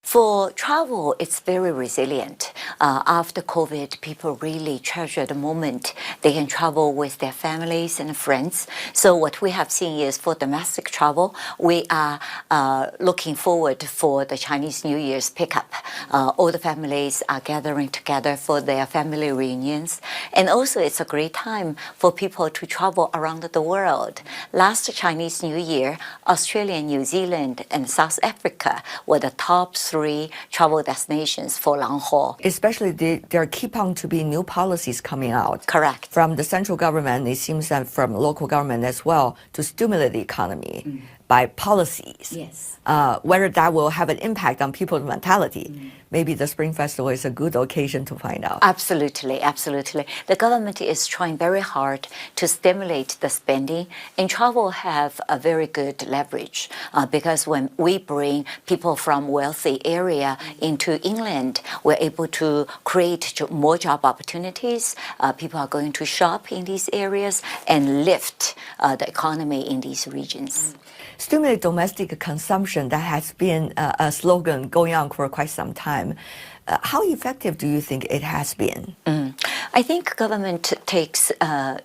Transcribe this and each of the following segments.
For travel, it's very resilient. After COVID, people really treasure the moment they can travel with their families and friends. So what we have seen is for domestic travel, we are looking forward for the Chinese New Year's pickup. All the families are gathering together for their family reunions. And also it's a great time for people to travel around the world. Last Chinese New Year, Australia, New Zealand, and South Africa were the top 3 travel destinations for long haul. Especially there keep on to be new policies coming out. Correct. From the central government, it seems that from local government as well, to stimulate the economy by policies. Yes. Whether that will have an impact on people's mentality. Maybe the Spring Festival is a good occasion to find out. Absolutely, absolutely. The government is trying very hard to stimulate the spending, and travel have a very good leverage because when we bring people from wealthy area into inland, we're able to create more job opportunities. People are going to shop in these areas and lift the economy in these regions. Stimulate domestic consumption, that has been a slogan going on for quite some time. How effective do you think it has been? I think government takes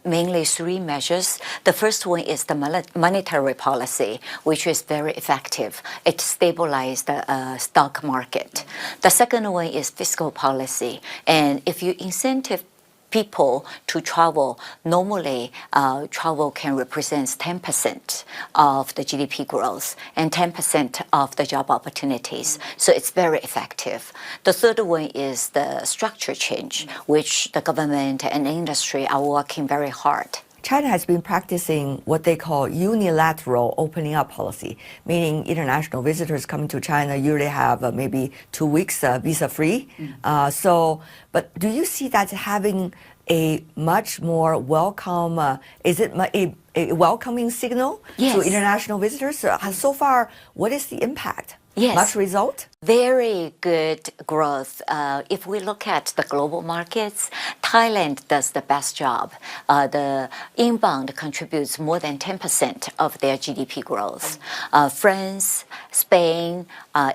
mainly 3 measures. The first one is the monetary policy, which is very effective. It stabilized the stock market. The second one is fiscal policy. And if you incentive people to travel, normally travel can represent 10% of the GDP growth and 10% of the job opportunities. So it's very effective. The third one is the structure change, which the government and industry are working very hard. China has been practicing what they call unilateral opening up policy, meaning international visitors coming to China usually have maybe 2 weeks visa-free. But do you see that having a much more welcome, is it a welcoming signal to international visitors? So far, what is the impact? Yes. Much result? Very good growth. If we look at the global markets, Thailand does the best job. The inbound contributes more than 10% of their GDP growth. France, Spain,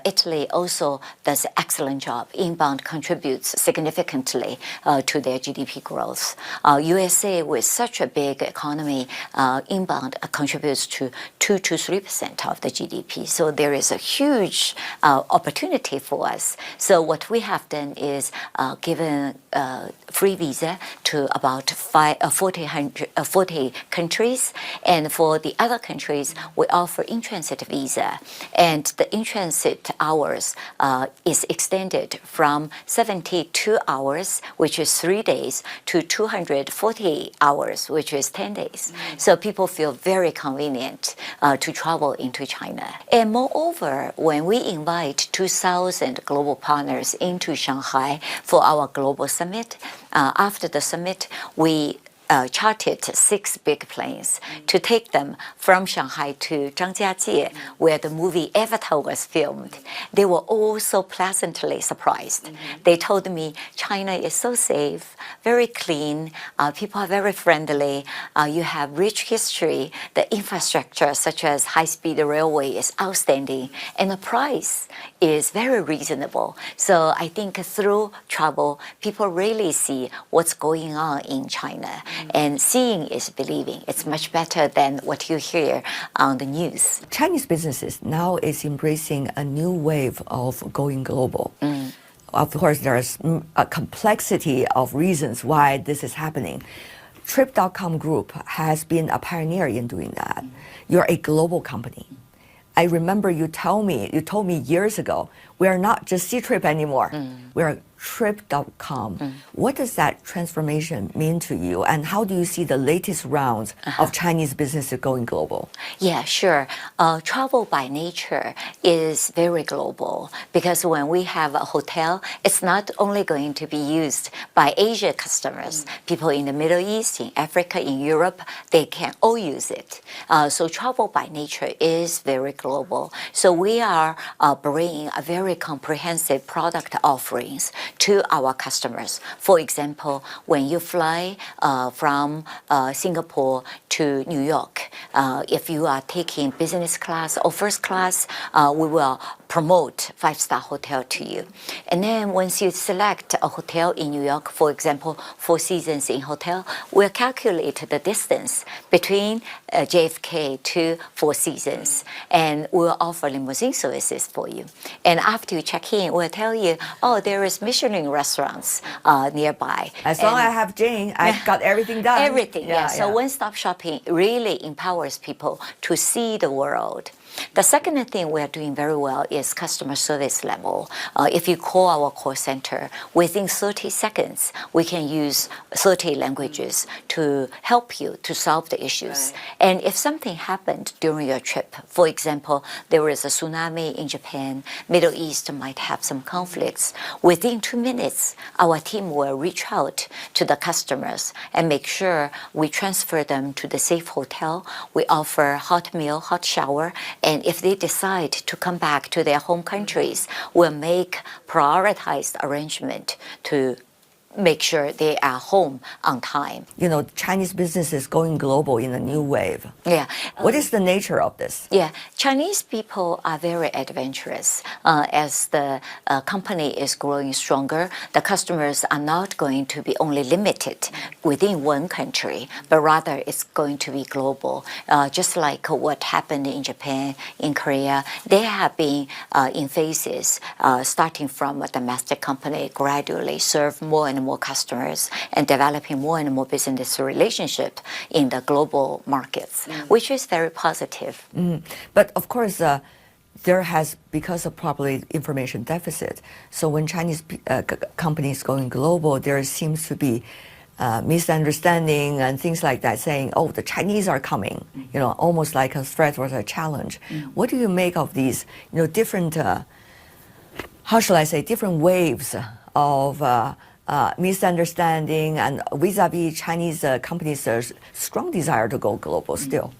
Italy also does an excellent job. Inbound contributes significantly to their GDP growth. USA, with such a big economy, inbound contributes to 2 to 3% of the GDP. So there is a huge opportunity for us. So what we have done is given free visa to about 40 countries, and for the other countries we offer in-transit visa, and the in-transit hours is extended from 72 hours, which is 3 days, to 240 hours, which is 10 days. So people feel very convenient to travel into China. And moreover, when we invite 2,000 global partners into Shanghai for our global summit, after the summit, we chartered 6 big planes to take them from Shanghai to Zhangjiajie, where the movie Avatar was filmed. They were all so pleasantly surprised. They told me China is so safe, very clean, people are very friendly, you have rich history, the infrastructure such as high-speed railway is outstanding, and the price is very reasonable. So I think through travel, people really see what's going on in China. And seeing is believing. It's much better than what you hear on the news. Chinese businesses now is embracing a new wave of going global. Of course, there's a complexity of reasons why this is happening. Trip.com Group has been a pioneer in doing that. You're a global company. I remember you told me years ago, we are not just Ctrip anymore. We're Trip.com. What does that transformation mean to you, and how do you see the latest rounds of Chinese businesses going global? Yeah, sure. Travel by nature is very global because when we have a hotel, it's not only going to be used by Asia customers. People in the Middle East, in Africa, in Europe, they can all use it. So travel by nature is very global. So we are bringing a very comprehensive product offerings to our customers. For example, when you fly from Singapore to New York, if you are taking business class or first class, we will promote five-star hotel to you. And then once you select a hotel in New York, for example, Four Seasons Inn Hotel, we'll calculate the distance between JFK to Four Seasons, and we'll offer limousine services for you. And after you check in, we'll tell you, oh, there is Michelin restaurants nearby. As long as I have Jane, I've got everything done. Everything, yeah. So one-stop shopping really empowers people to see the world. The second thing we are doing very well is customer service level. If you call our call center, within 30 seconds, we can use 30 languages to help you to solve the issues. Right. And if something happened during your trip, for example, there was a tsunami in Japan, Middle East might have some conflicts, within 2 minutes, our team will reach out to the customers and make sure we transfer them to the safe hotel. We offer hot meal, hot shower, and if they decide to come back to their home countries, we'll make prioritized arrangement to make sure they are home on time. You know, Chinese business is going global in a new wave. Yeah. What is the nature of this? Yeah, Chinese people are very adventurous. As the company is growing stronger, the customers are not going to be only limited within one country, but rather it's going to be global. Just like what happened in Japan, in Korea, they have been in phases, starting from a domestic company, gradually serve more and more customers and developing more and more business relationship in the global markets, which is very positive. But of course, there has, because of probably information deficit, so when Chinese companies going global, there seems to be misunderstanding and things like that, saying, oh, the Chinese are coming, you know, almost like a threat or a challenge. What do you make of these, you know, different, how shall I say, different waves of misunderstanding and vis-a-vis Chinese companies' strong desire to go global still?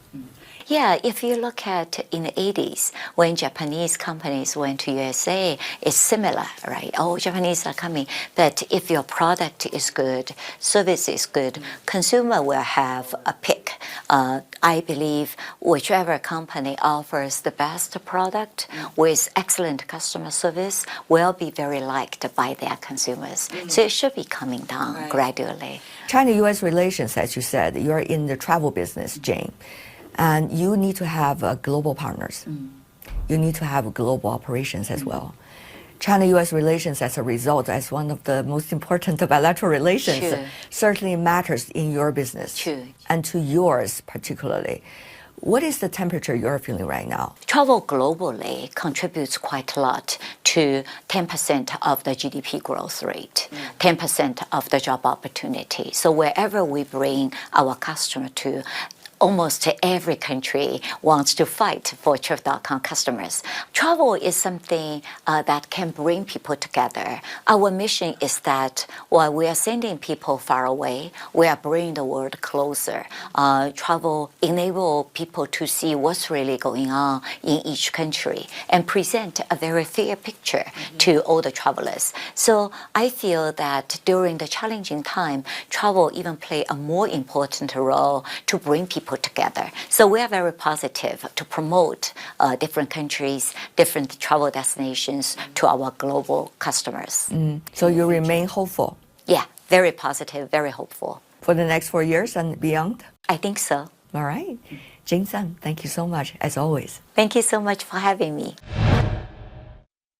Yeah, if you look at in the 80s, when Japanese companies went to USA, it's similar, right? Oh, Japanese are coming. But if your product is good, service is good, consumer will have a pick. I believe whichever company offers the best product with excellent customer service will be very liked by their consumers. So it should be coming down gradually. China-U.S. relations, as you said, you're in the travel business, Jane. And you need to have global partners. You need to have global operations as well. China-U.S. relations, as a result, as one of the most important bilateral relations, certainly matters in your business and to yours particularly. What is the temperature you're feeling right now? Travel globally contributes quite a lot to 10% of the GDP growth rate, 10% of the job opportunity. So wherever we bring our customer to, almost every country wants to fight for Trip.com customers. Travel is something that can bring people together. Our mission is that while we are sending people far away, we are bringing the world closer. Travel enables people to see what's really going on in each country and present a very fair picture to all the travelers. So I feel that during the challenging time, travel even play a more important role to bring people together. So we are very positive to promote different countries, different travel destinations to our global customers. So you remain hopeful? Yeah, very positive, very hopeful. For the next 4 years and beyond? I think so. All right. Jane Sun, thank you so much, as always. Thank you so much for having me.